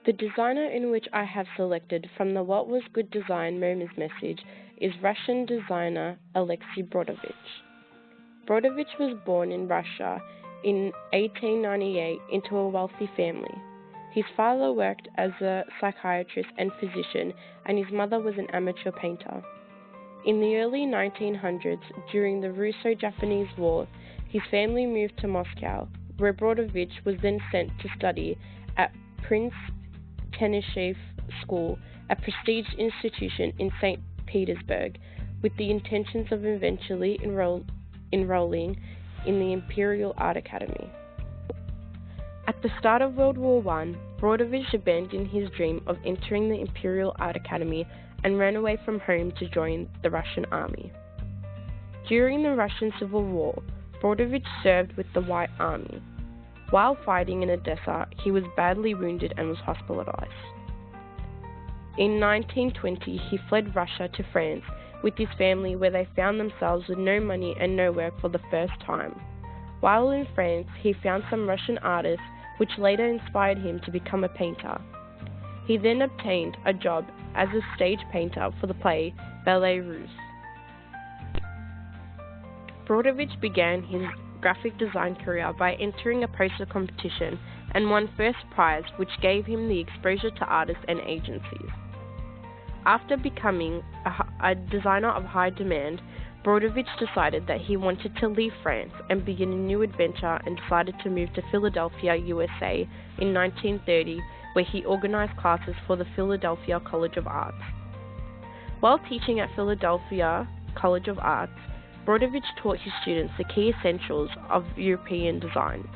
The designer in which I have selected from the What Was Good Design Moment message is Russian designer Alexey Brodovitch. Brodovitch was born in Russia in 1898 into a wealthy family. His father worked as a psychiatrist and physician, and his mother was an amateur painter. In the early 1900s, during the Russo-Japanese War, his family moved to Moscow, where Brodovitch was then sent to study at Prince Tenishev School, a prestigious institution in St. Petersburg, with the intentions of eventually enrolling in the Imperial Art Academy. At the start of World War I, Brodovitch abandoned his dream of entering the Imperial Art Academy and ran away from home to join the Russian army. During the Russian Civil War, Brodovitch served with the White Army. While fighting in Odessa, he was badly wounded and was hospitalized. In 1920, he fled Russia to France with his family, where they found themselves with no money and no work for the first time. While in France, he found some Russian artists, which later inspired him to become a painter. He then obtained a job as a stage painter for the play Ballet Russe. Brodovitch began his graphic design career by entering a poster competition and won first prize, which gave him the exposure to artists and agencies. After becoming a designer of high demand, Brodovitch decided that he wanted to leave France and begin a new adventure and decided to move to Philadelphia, USA in 1930, where he organized classes for the Philadelphia College of Arts. While teaching at Philadelphia College of Arts, Brodovitch taught his students the key essentials of European design.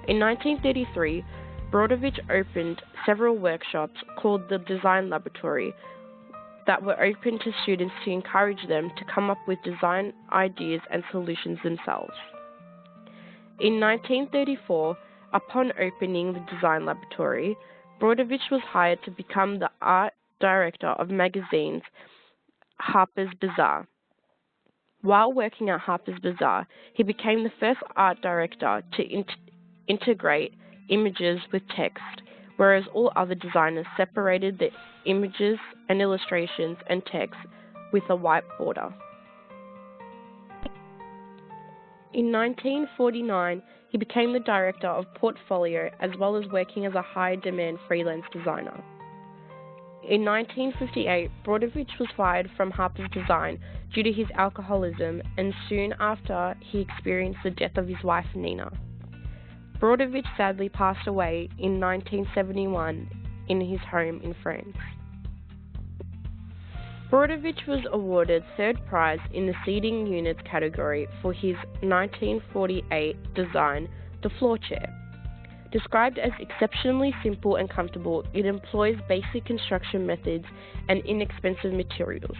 In 1933, Brodovitch opened several workshops called the Design Laboratory that were open to students to encourage them to come up with design ideas and solutions themselves. In 1934, upon opening the Design Laboratory, Brodovitch was hired to become the art director of magazines Harper's Bazaar. While working at Harper's Bazaar, he became the first art director to integrate images with text, whereas all other designers separated the images and illustrations and text with a white border. In 1949, he became the director of portfolio as well as working as a high-demand freelance designer. In 1958, Brodovitch was fired from Harper's Design due to his alcoholism, and soon after he experienced the death of his wife Nina. Brodovitch sadly passed away in 1971 in his home in France. Brodovitch was awarded third prize in the seating units category for his 1948 design, the floor chair. Described as exceptionally simple and comfortable, it employs basic construction methods and inexpensive materials.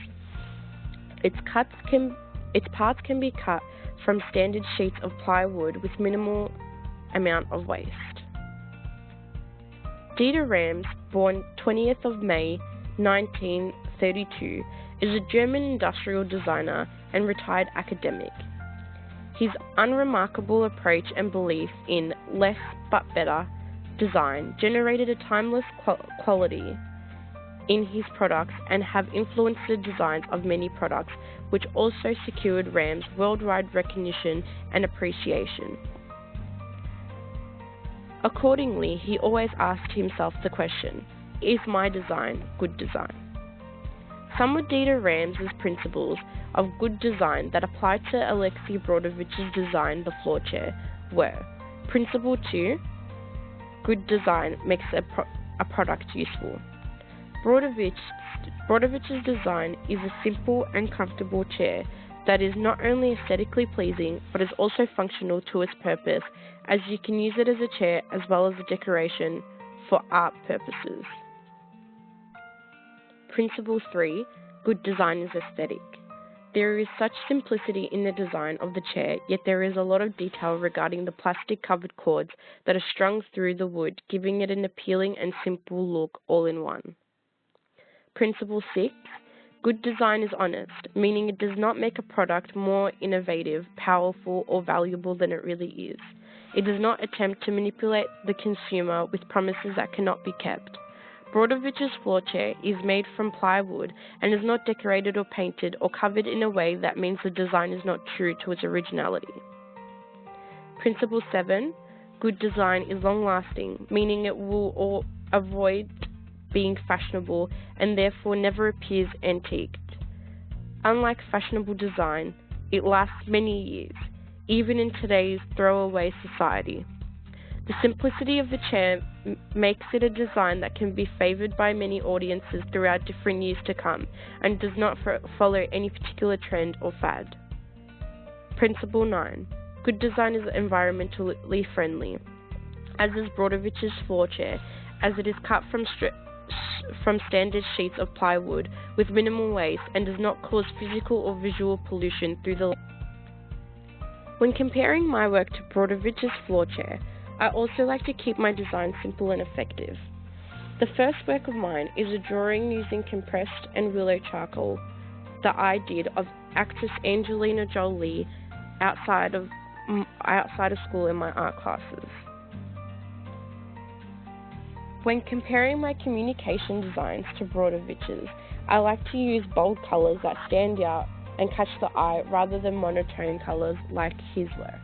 Its parts can be cut from standard sheets of plywood with minimal amount of waste. Dieter Rams, born 20th of May 1932, is a German industrial designer and retired academic. His unremarkable approach and belief in less but better design generated a timeless quality in his products and have influenced the designs of many products, which also secured Rams worldwide recognition and appreciation. Accordingly, he always asked himself the question, is my design good design? Some of Dieter Rams' principles of good design that applied to Alexey Brodovitch's design, the floor chair, were: Principle 2, good design makes a product useful. Brodovitch's design is a simple and comfortable chair that is not only aesthetically pleasing, but is also functional to its purpose, as you can use it as a chair as well as a decoration for art purposes. Principle 3, good design is aesthetic. There is such simplicity in the design of the chair, yet there is a lot of detail regarding the plastic-covered cords that are strung through the wood, giving it an appealing and simple look all in one. Principle 6, good design is honest, meaning it does not make a product more innovative, powerful, or valuable than it really is. It does not attempt to manipulate the consumer with promises that cannot be kept. Brodovitch's floor chair is made from plywood and is not decorated or painted or covered in a way that means the design is not true to its originality. Principle 7. Good design is long-lasting, meaning it will avoid being fashionable and therefore never appears antiqued. Unlike fashionable design, it lasts many years, even in today's throwaway society. The simplicity of the chair makes it a design that can be favored by many audiences throughout different years to come and does not follow any particular trend or fad. Principle 9. Good design is environmentally friendly, as is Brodovitch's floor chair, as it is cut from standard sheets of plywood with minimal waste and does not cause physical or visual pollution through the. When comparing my work to Brodovitch's floor chair, I also like to keep my design simple and effective. The first work of mine is a drawing using compressed and willow charcoal that I did of actress Angelina Jolie outside of school in my art classes. When comparing my communication designs to Brodovitch's, I like to use bold colours that stand out and catch the eye rather than monotone colours like his work.